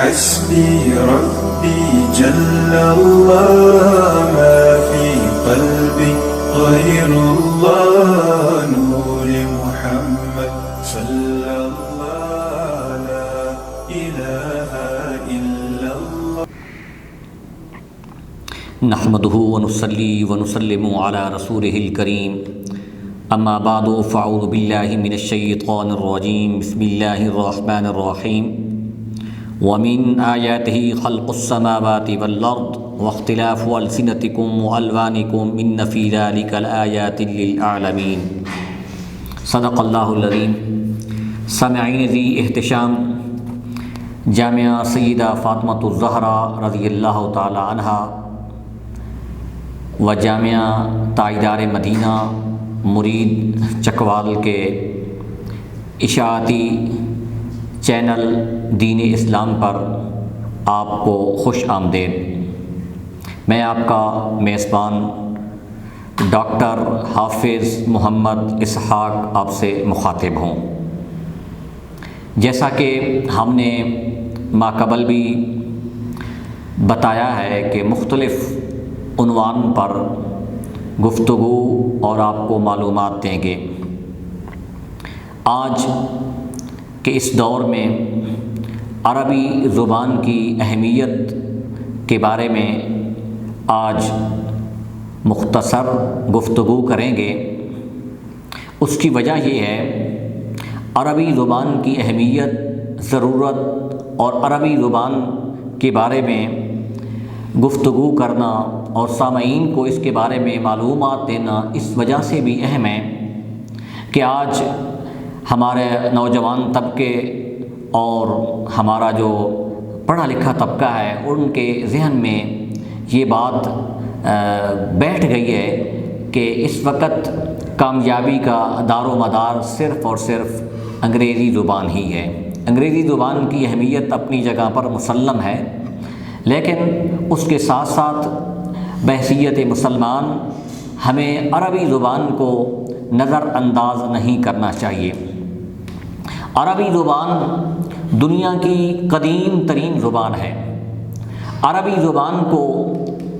حسبي ربي جل الله ما في قلبي غير الله نور محمد صلى الله لا إله إلا الله نحمده ونصلي ونسلم على رسوله الكريم اما بعد فاعوذ باللہ من الشیطان الرجیم بسم اللہ الرحمن الرحیم ومن آیاتہ خلق السماوات والارض واختلاف ألسنتكم وألوانكم إن في ذلك لآیات للعالمین۔ صدق اللہ العظیم۔ سامعین ذی احتشام، جامعہ سیدہ فاطمۃ الزہرا رضی اللہ تعالی عنہا و جامعہ تاجدار مدینہ مرید چکوال کے اشاعتی چینل دین اسلام پر آپ کو خوش آمدید۔ میں آپ کا میزبان ڈاکٹر حافظ محمد اسحاق آپ سے مخاطب ہوں۔ جیسا کہ ہم نے ماقبل بھی بتایا ہے کہ مختلف عنوان پر گفتگو اور آپ کو معلومات دیں گے۔ آج کے اس دور میں عربی زبان کی اہمیت کے بارے میں آج مختصر گفتگو کریں گے۔ اس کی وجہ یہ ہے عربی زبان کی اہمیت، ضرورت اور عربی زبان کے بارے میں گفتگو کرنا اور سامعین کو اس کے بارے میں معلومات دینا اس وجہ سے بھی اہم ہے کہ آج ہمارے نوجوان طبقے اور ہمارا جو پڑھا لکھا طبقہ ہے ان کے ذہن میں یہ بات بیٹھ گئی ہے کہ اس وقت کامیابی کا دار و مدار صرف اور صرف انگریزی زبان ہی ہے۔ انگریزی زبان کی اہمیت اپنی جگہ پر مسلم ہے، لیکن اس کے ساتھ ساتھ بحیثیت مسلمان ہمیں عربی زبان کو نظر انداز نہیں کرنا چاہیے۔ عربی زبان دنیا کی قدیم ترین زبان ہے۔ عربی زبان کو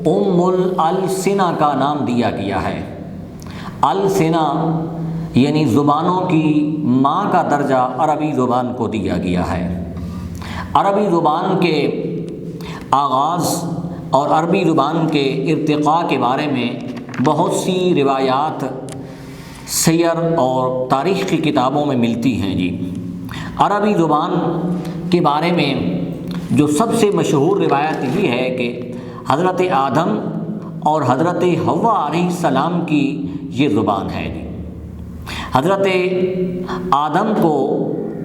ام الالسنہ کا نام دیا گیا ہے۔ السنہ یعنی زبانوں کی ماں کا درجہ عربی زبان کو دیا گیا ہے۔ عربی زبان کے آغاز اور عربی زبان کے ارتقاء کے بارے میں بہت سی روایات سیر اور تاریخ کی کتابوں میں ملتی ہیں جی۔ عربی زبان کے بارے میں جو سب سے مشہور روایت یہ ہے کہ حضرت آدم اور حضرت حوا علیہ السلام کی یہ زبان ہے جی۔ حضرت آدم کو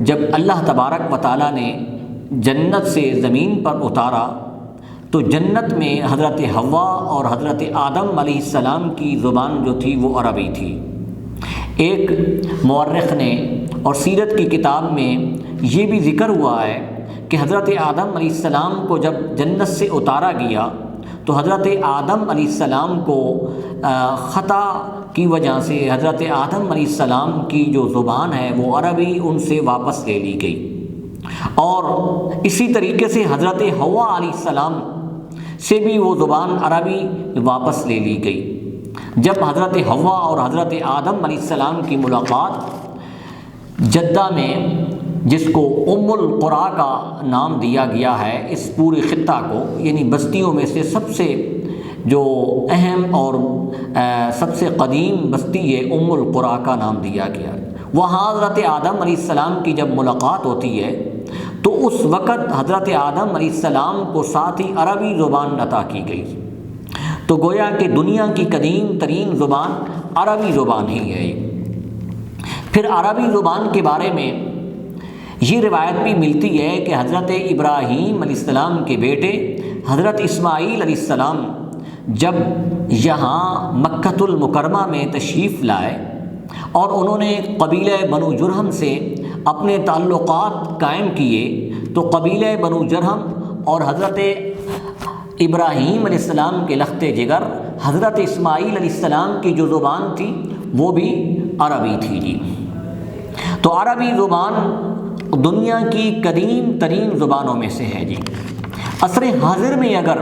جب اللہ تبارک و تعالیٰ نے جنت سے زمین پر اتارا تو جنت میں حضرت حوا اور حضرت آدم علیہ السلام کی زبان جو تھی وہ عربی تھی۔ ایک مورخ نے اور سیرت کی کتاب میں یہ بھی ذکر ہوا ہے کہ حضرت آدم علیہ السلام کو جب جنت سے اتارا گیا تو حضرت آدم علیہ السلام کو خطا کی وجہ سے حضرت آدم علیہ السلام کی جو زبان ہے وہ عربی ان سے واپس لے لی گئی، اور اسی طریقے سے حضرت حوا علیہ السلام سے بھی وہ زبان عربی واپس لے لی گئی۔ جب حضرت حوا اور حضرت آدم علیہ السلام کی ملاقات جدہ میں، جس کو ام القریٰ کا نام دیا گیا ہے اس پورے خطہ کو، یعنی بستیوں میں سے سب سے جو اہم اور سب سے قدیم بستی ہے ام القریٰ کا نام دیا گیا۔ وہاں حضرت آدم علیہ السلام کی جب ملاقات ہوتی ہے تو اس وقت حضرت آدم علیہ السلام کو ساتھ ہی عربی زبان عطا کی گئی۔ تو گویا کہ دنیا کی قدیم ترین زبان عربی زبان ہی ہے۔ پھر عربی زبان کے بارے میں یہ روایت بھی ملتی ہے کہ حضرت ابراہیم علیہ السلام کے بیٹے حضرت اسماعیل علیہ السلام جب یہاں مکۃ المکرمہ میں تشریف لائے اور انہوں نے قبیلہ بنو جرہم سے اپنے تعلقات قائم کیے تو قبیلہ بنو جرہم اور حضرت ابراہیم علیہ السلام کے لخت جگر حضرت اسماعیل علیہ السلام کی جو زبان تھی وہ بھی عربی تھی جی۔ تو عربی زبان دنیا کی قدیم ترین زبانوں میں سے ہے جی۔ عصر حاضر میں اگر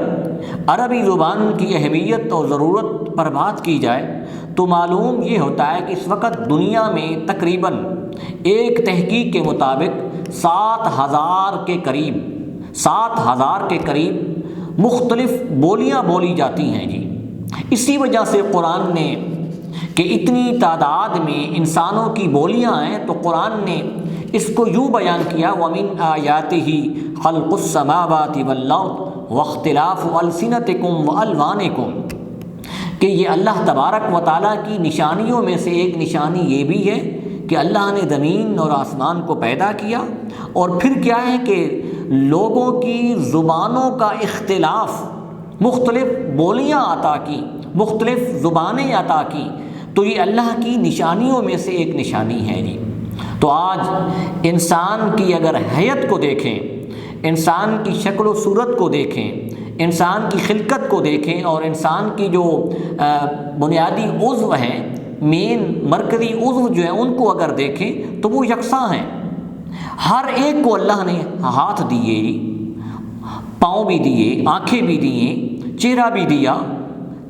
عربی زبان کی اہمیت اور ضرورت پر بات کی جائے تو معلوم یہ ہوتا ہے کہ اس وقت دنیا میں تقریباً ایک تحقیق کے مطابق 7,000 کے قریب مختلف بولیاں بولی جاتی ہیں جی۔ اسی وجہ سے قرآن نے کہ اتنی تعداد میں انسانوں کی بولیاں ہیں تو قرآن نے اس کو یوں بیان کیا وَمِنْ آیَاتِهِ خَلْقُ السَّمَاوَاتِ وَالْأَرْضِ وَاخْتِلَافُ أَلْسِنَتِكُمْ وَأَلْوَانِكُمْ کہ یہ اللہ تبارک و تعالیٰ کی نشانیوں میں سے ایک نشانی یہ بھی ہے کہ اللہ نے زمین اور آسمان کو پیدا کیا، اور پھر کیا ہے کہ لوگوں کی زبانوں کا اختلاف، مختلف بولیاں عطا کی، مختلف زبانیں عطا کی، تو یہ اللہ کی نشانیوں میں سے ایک نشانی ہے جی۔ تو آج انسان کی اگر حیت کو دیکھیں، انسان کی شکل و صورت کو دیکھیں، انسان کی خلقت کو دیکھیں اور انسان کی جو بنیادی عضو ہیں، مین مرکزی عضو جو ہیں، ان کو اگر دیکھیں تو وہ یکساں ہیں۔ ہر ایک کو اللہ نے ہاتھ دیے، پاؤں بھی دیے، آنکھیں بھی دیے، چہرہ بھی دیا،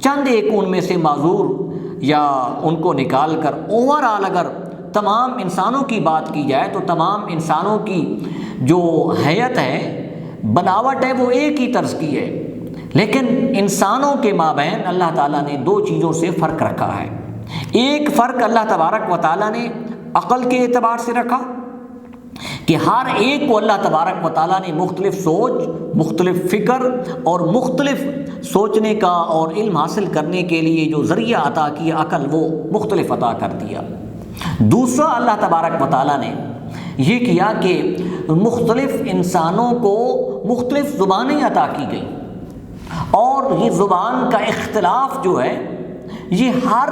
چند ایک ان میں سے معذور یا ان کو نکال کر اوورآل اگر تمام انسانوں کی بات کی جائے تو تمام انسانوں کی جو حیت ہے، بناوٹ ہے، وہ ایک ہی طرز کی ہے، لیکن انسانوں کے مابین اللہ تعالیٰ نے دو چیزوں سے فرق رکھا ہے۔ ایک فرق اللہ تبارک و تعالیٰ نے عقل کے اعتبار سے رکھا کہ ہر ایک کو اللہ تبارک و تعالیٰ نے مختلف سوچ، مختلف فکر اور مختلف سوچنے کا اور علم حاصل کرنے کے لیے جو ذریعہ عطا کیا، عقل، وہ مختلف عطا کر دیا۔ دوسرا اللہ تبارک و تعالیٰ نے یہ کیا کہ مختلف انسانوں کو مختلف زبانیں عطا کی گئی، اور یہ زبان کا اختلاف جو ہے یہ ہر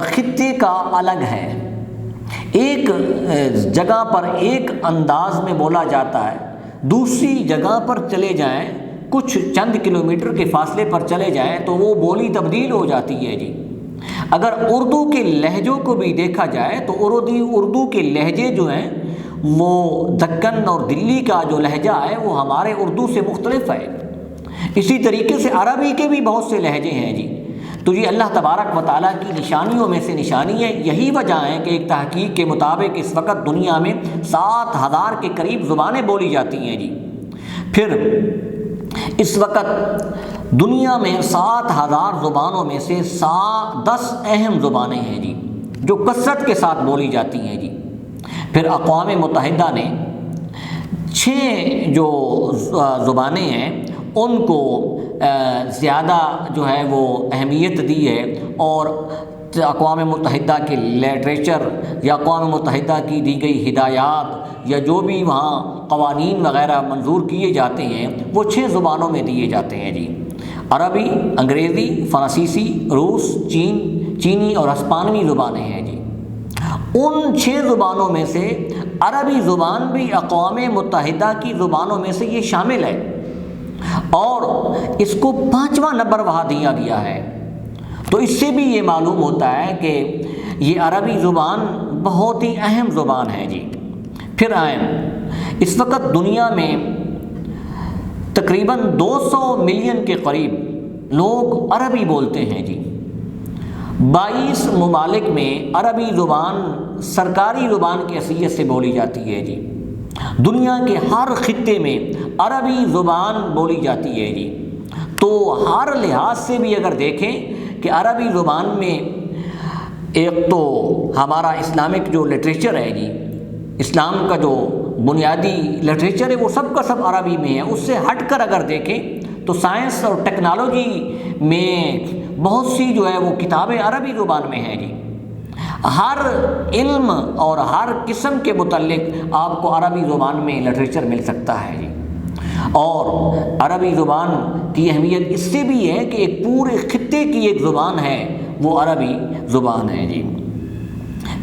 خطے کا الگ ہے۔ ایک جگہ پر ایک انداز میں بولا جاتا ہے، دوسری جگہ پر چلے جائیں، کچھ چند کلومیٹر کے فاصلے پر چلے جائیں تو وہ بولی تبدیل ہو جاتی ہے جی۔ اگر اردو کے لہجوں کو بھی دیکھا جائے تو اردو کے لہجے جو ہیں وہ دکن اور دلی کا جو لہجہ ہے وہ ہمارے اردو سے مختلف ہے۔ اسی طریقے سے عربی کے بھی بہت سے لہجے ہیں جی۔ تو یہ اللہ تبارک و تعالیٰ کی نشانیوں میں سے نشانی ہے۔ یہی وجہ ہے کہ ایک تحقیق کے مطابق اس وقت دنیا میں 7,000 کے قریب زبانیں بولی جاتی ہیں جی۔ پھر اس وقت دنیا میں 7,000 زبانوں میں سے 10 اہم زبانیں ہیں جی جو کثرت کے ساتھ بولی جاتی ہیں جی۔ پھر اقوام متحدہ نے 6 جو زبانیں ہیں ان کو زیادہ جو ہے وہ اہمیت دی ہے، اور اقوام متحدہ کے لٹریچر یا اقوام متحدہ کی دی گئی ہدایات یا جو بھی وہاں قوانین وغیرہ منظور کیے جاتے ہیں وہ 6 زبانوں میں دیے جاتے ہیں جی۔ عربی، انگریزی، فرانسیسی، روس، چینی اور ہسپانوی زبانیں ہیں جی۔ ان 6 زبانوں میں سے عربی زبان بھی اقوام متحدہ کی زبانوں میں سے یہ شامل ہے، اور اس کو 5واں نمبر وہاں دیا گیا ہے۔ تو اس سے بھی یہ معلوم ہوتا ہے کہ یہ عربی زبان بہت ہی اہم زبان ہے جی۔ پھر آئیں، اس وقت دنیا میں تقریباً 200 ملین کے قریب لوگ عربی بولتے ہیں جی۔ 22 ممالک میں عربی زبان سرکاری زبان کی حیثیت سے بولی جاتی ہے جی۔ دنیا کے ہر خطے میں عربی زبان بولی جاتی ہے جی۔ تو ہر لحاظ سے بھی اگر دیکھیں کہ عربی زبان میں ایک تو ہمارا اسلامک جو لٹریچر ہے جی، اسلام کا جو بنیادی لٹریچر ہے وہ سب کا سب عربی میں ہے۔ اس سے ہٹ کر اگر دیکھیں تو سائنس اور ٹیکنالوجی میں بہت سی جو ہے وہ کتابیں عربی زبان میں ہیں جی۔ ہر علم اور ہر قسم کے متعلق آپ کو عربی زبان میں لٹریچر مل سکتا ہے جی۔ اور عربی زبان کی اہمیت اس سے بھی ہے کہ ایک پورے خطے کی ایک زبان ہے، وہ عربی زبان ہے جی۔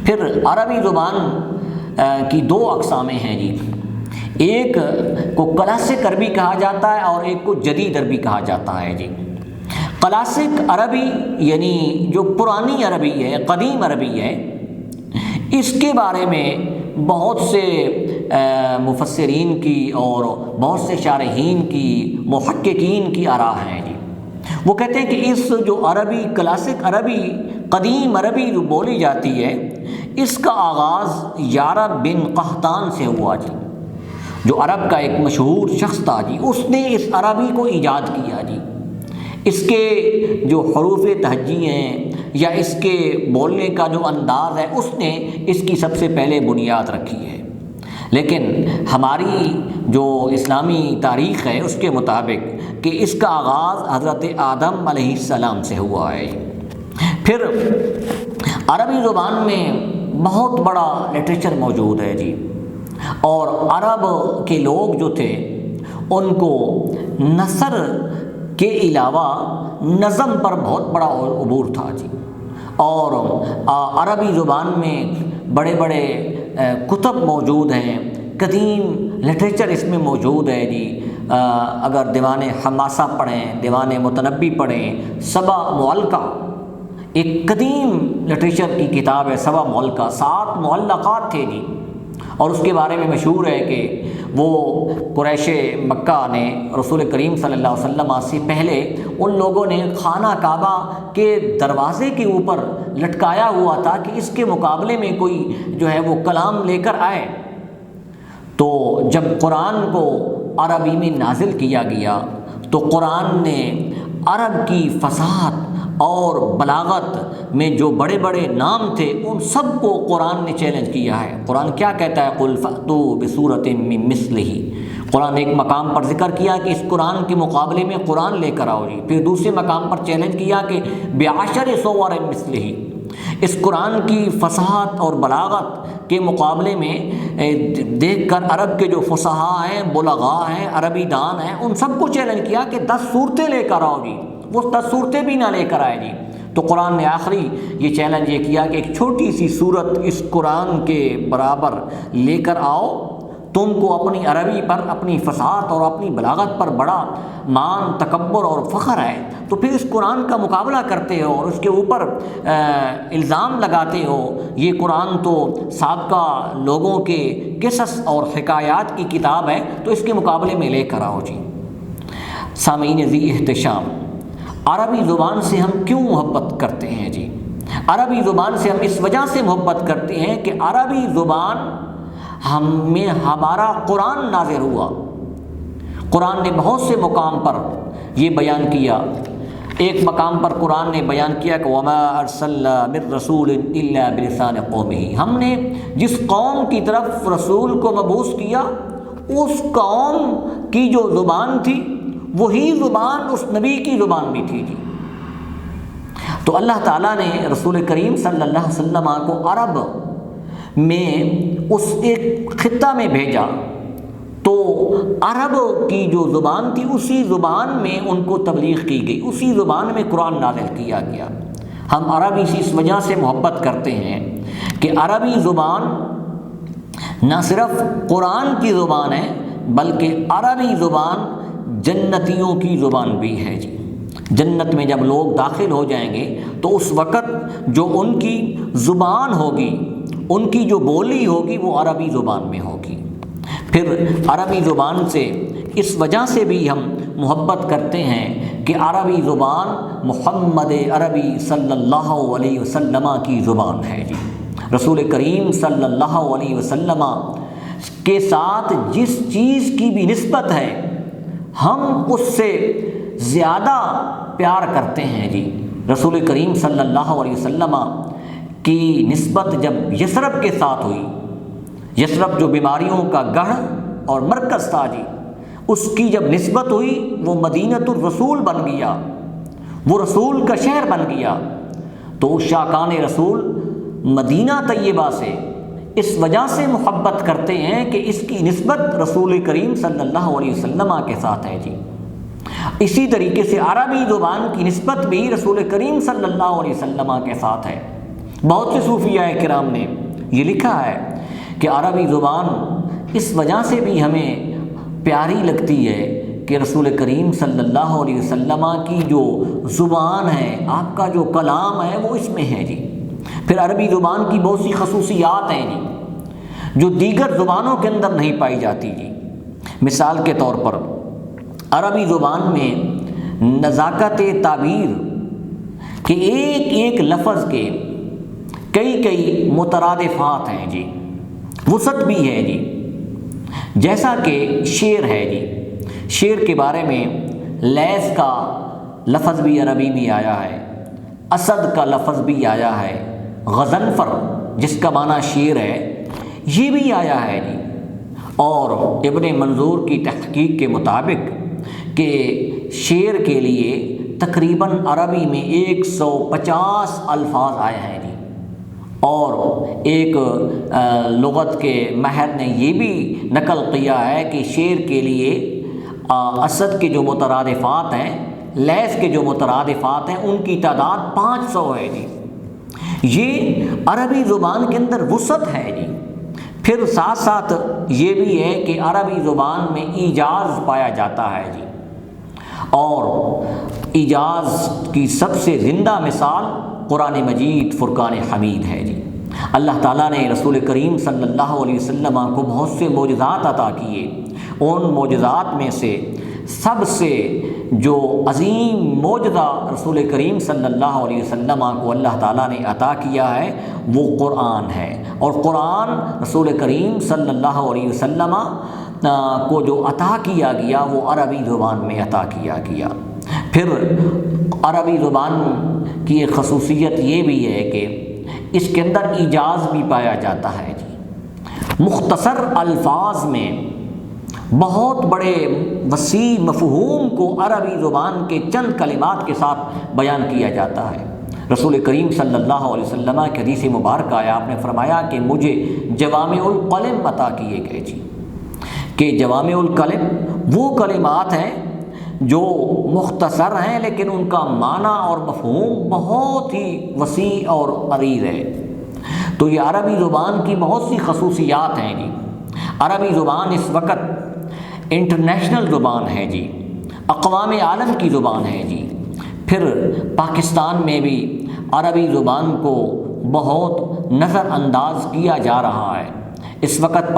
پھر عربی زبان کی 2 اقسامیں ہیں جی، ایک کو کلاسک عربی کہا جاتا ہے اور ایک کو جدید عربی کہا جاتا ہے جی۔ کلاسک عربی یعنی جو پرانی عربی ہے، قدیم عربی ہے، اس کے بارے میں بہت سے مفسرین کی اور بہت سے شارحین کی، محققین کی آراء ہیں جی۔ وہ کہتے ہیں کہ اس جو عربی کلاسک عربی، قدیم عربی جو بولی جاتی ہے، اس کا آغاز یارب بن قحطان سے ہوا جی، جو عرب کا ایک مشہور شخص تھا جی۔ اس نے اس عربی کو ایجاد کیا جی۔ اس کے جو حروف تہجی ہیں یا اس کے بولنے کا جو انداز ہے، اس نے اس کی سب سے پہلے بنیاد رکھی ہے۔ لیکن ہماری جو اسلامی تاریخ ہے اس کے مطابق کہ اس کا آغاز حضرت آدم علیہ السلام سے ہوا ہے۔ پھر عربی زبان میں بہت بڑا لٹریچر موجود ہے جی، اور عرب کے لوگ جو تھے ان کو نثر کے علاوہ نظم پر بہت بڑا عبور تھا جی، اور عربی زبان میں بڑے بڑے کتب موجود ہیں، قدیم لٹریچر اس میں موجود ہے جی۔ اگر دیوان حماسہ پڑھیں، دیوان متنبی پڑھیں، سبع معلقہ ایک قدیم لٹریچر کی کتاب ہے، سبع معلقہ 7 معلقات تھے جی، اور اس کے بارے میں مشہور ہے کہ وہ قریش مکہ نے رسول کریم صلی اللہ علیہ وسلم سے پہلے ان لوگوں نے خانہ کعبہ کے دروازے کے اوپر لٹکایا ہوا تھا کہ اس کے مقابلے میں کوئی جو ہے وہ کلام لے کر آئے۔ تو جب قرآن کو عربی میں نازل کیا گیا تو قرآن نے عرب کی فصاحت اور بلاغت میں جو بڑے بڑے نام تھے ان سب کو قرآن نے چیلنج کیا ہے۔ قرآن کیا کہتا ہے؟ قُلْ فَأْتُوا بِسُورَةٍ مِّن مِّثْلِهِ۔ قرآن نے ایک مقام پر ذکر کیا کہ اس قرآن کے مقابلے میں قرآن لے کر آؤ جی، پھر دوسرے مقام پر چیلنج کیا کہ بِعَشْرِ صُوَرٍ مِّثْلِهِ، اس قرآن کی فصاحت اور بلاغت کے مقابلے میں دیکھ کر عرب کے جو فصحاء ہیں، بلغاء ہیں، عربی دان ہیں، ان سب کو چیلنج کیا کہ 10 صورتیں لے کر آؤ جی۔ وہ 10 صورتیں بھی نہ لے کر آئے جی، تو قرآن نے آخری یہ چیلنج یہ کیا کہ ایک چھوٹی سی صورت اس قرآن کے برابر لے کر آؤ، تم کو اپنی عربی پر، اپنی فصاحت اور اپنی بلاغت پر بڑا مان، تکبر اور فخر ہے، تو پھر اس قرآن کا مقابلہ کرتے ہو اور اس کے اوپر الزام لگاتے ہو یہ قرآن تو سابقہ لوگوں کے قصص اور حکایات کی کتاب ہے، تو اس کے مقابلے میں لے کر آؤ جی۔ سامعین ذی احتشام، عربی زبان سے ہم کیوں محبت کرتے ہیں جی؟ عربی زبان سے ہم اس وجہ سے محبت کرتے ہیں کہ عربی زبان میں ہمارا قرآن نازل ہوا۔ قرآن نے بہت سے مقام پر یہ بیان کیا۔ ایک مقام پر قرآن نے بیان کیا کہ وَمَا أَرْسَلْنَا مِن رَّسُولٍ إِلَّا بِلِسَانِ قَوْمِهِ، ہم نے جس قوم کی طرف رسول کو مبعوث کیا اس قوم کی جو زبان تھی وہی زبان اس نبی کی زبان بھی تھی جی۔ تو اللہ تعالیٰ نے رسول کریم صلی اللہ علیہ وسلم کو عرب میں اس ایک خطہ میں بھیجا، تو عرب کی جو زبان تھی اسی زبان میں ان کو تبلیغ کی گئی، اسی زبان میں قرآن نازل کیا گیا۔ ہم عربی سے اس وجہ سے محبت کرتے ہیں کہ عربی زبان نہ صرف قرآن کی زبان ہے بلکہ عربی زبان جنتیوں کی زبان بھی ہے جی۔ جنت میں جب لوگ داخل ہو جائیں گے تو اس وقت جو ان کی زبان ہوگی، ان کی جو بولی ہوگی وہ عربی زبان میں ہوگی۔ پھر عربی زبان سے اس وجہ سے بھی ہم محبت کرتے ہیں کہ عربی زبان محمد عربی صلی اللہ علیہ وسلم کی زبان ہے جی۔ رسول کریم صلی اللہ علیہ وسلم کے ساتھ جس چیز کی بھی نسبت ہے ہم اس سے زیادہ پیار کرتے ہیں جی۔ رسول کریم صلی اللہ علیہ وسلم کی نسبت جب یثرب کے ساتھ ہوئی، یثرب جو بیماریوں کا گڑھ اور مرکز تھا جی، اس کی جب نسبت ہوئی وہ مدینۃ الرسول بن گیا، وہ رسول کا شہر بن گیا، تو شاکان رسول مدینہ طیبہ سے اس وجہ سے محبت کرتے ہیں کہ اس کی نسبت رسول کریم صلی اللہ علیہ وسلم کے ساتھ ہے جی۔ اسی طریقے سے عربی زبان کی نسبت بھی رسول کریم صلی اللہ علیہ وسلم کے ساتھ ہے۔ بہت سے صوفیاء کرام نے یہ لکھا ہے کہ عربی زبان اس وجہ سے بھی ہمیں پیاری لگتی ہے کہ رسول کریم صلی اللہ علیہ وسلم کی جو زبان ہے، آپ کا جو کلام ہے وہ اس میں ہے جی۔ پھر عربی زبان کی بہت سی خصوصیات ہیں جی، جو دیگر زبانوں کے اندر نہیں پائی جاتی جی۔ مثال کے طور پر عربی زبان میں نزاکت تعبیر کہ ایک ایک لفظ کے کئی مترادفات ہیں جی، وسعت بھی ہے جی۔ جیسا کہ شعر ہے جی، شعر کے بارے میں لیث کا لفظ بھی عربی میں آیا ہے، اسد کا لفظ بھی آیا ہے، غضنفر جس کا معنی شیر ہے یہ بھی آیا ہے جی۔ اور ابن منظور کی تحقیق کے مطابق کہ شعر کے لیے تقریباً عربی میں 150 الفاظ آئے ہیں جی۔ اور ایک لغت کے ماہر نے یہ بھی نقل کیا ہے کہ شعر کے لیے اسد کے جو مترادفات ہیں، لیث کے جو مترادفات ہیں، ان کی تعداد 500 ہے جی۔ یہ عربی زبان کے اندر وسعت ہے جی۔ پھر ساتھ ساتھ یہ بھی ہے کہ عربی زبان میں ایجاز پایا جاتا ہے جی، اور ایجاز کی سب سے زندہ مثال قرآن مجید فرقان حمید ہے جی۔ اللہ تعالیٰ نے رسول کریم صلی اللہ علیہ وسلم کو بہت سے معجزات عطا کیے، ان معجزات میں سے سب سے جو عظیم معجزہ رسول کریم صلی اللہ علیہ وسلم کو اللہ تعالیٰ نے عطا کیا ہے وہ قرآن ہے، اور قرآن رسول کریم صلی اللہ علیہ وسلم کو جو عطا کیا گیا وہ عربی زبان میں عطا کیا گیا۔ پھر عربی زبان کی ایک خصوصیت یہ بھی ہے کہ اس کے اندر ایجاز بھی پایا جاتا ہے جی۔ مختصر الفاظ میں بہت بڑے وسیع مفہوم کو عربی زبان کے چند کلمات کے ساتھ بیان کیا جاتا ہے۔ رسول کریم صلی اللہ علیہ وسلم کی حدیث مبارکہ ہے، آپ نے فرمایا کہ مجھے جوامع الکلم عطا کیے گئے جی، کہ جوامع الکلم وہ کلمات ہیں جو مختصر ہیں لیکن ان کا معنی اور مفہوم بہت ہی وسیع اور عریض ہے۔ تو یہ عربی زبان کی بہت سی خصوصیات ہیں جی۔ عربی زبان اس وقت انٹرنیشنل زبان ہے جی، اقوام عالم کی زبان ہے جی۔ پھر پاکستان میں بھی عربی زبان کو بہت نظر انداز کیا جا رہا ہے۔ اس وقت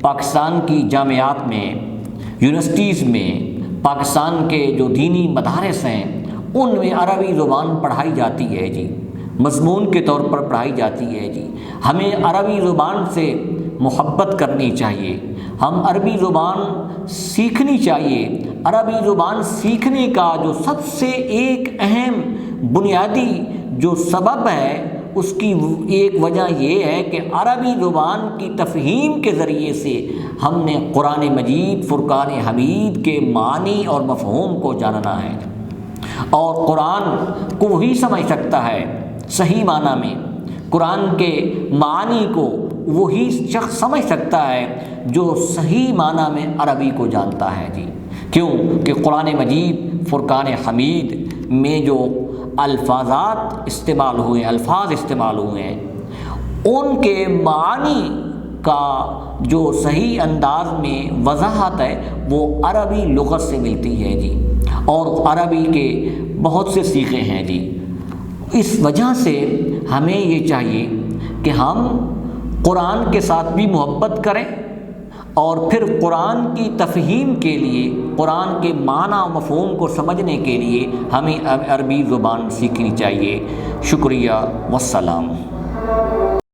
پاکستان کی جامعات میں، یونیورسٹیز میں، پاکستان کے جو دینی مدارس ہیں ان میں عربی زبان پڑھائی جاتی ہے جی، مضمون کے طور پر پڑھائی جاتی ہے جی۔ ہمیں عربی زبان سے محبت کرنی چاہیے، ہم عربی زبان سیکھنی چاہیے۔ عربی زبان سیکھنے کا جو سب سے ایک اہم بنیادی جو سبب ہے اس کی ایک وجہ یہ ہے کہ عربی زبان کی تفہیم کے ذریعے سے ہم نے قرآن مجید فرقان حمید کے معنی اور مفہوم کو جاننا ہے، اور قرآن کو وہی سمجھ سکتا ہے صحیح معنی میں، قرآن کے معنی کو وہی شخص سمجھ سکتا ہے جو صحیح معنی میں عربی کو جانتا ہے جی۔ کیوں کہ قرآن مجید فرقان حمید میں جو الفاظ استعمال ہوئے ہیں ان کے معنی کا جو صحیح انداز میں وضاحت ہے وہ عربی لغت سے ملتی ہے جی، اور عربی کے بہت سے صیغے ہیں جی۔ اس وجہ سے ہمیں یہ چاہیے کہ ہم قرآن کے ساتھ بھی محبت کریں، اور پھر قرآن کی تفہیم کے لیے، قرآن کے معنی و مفہوم کو سمجھنے کے لیے ہمیں عربی زبان سیکھنی چاہیے۔ شکریہ والسلام۔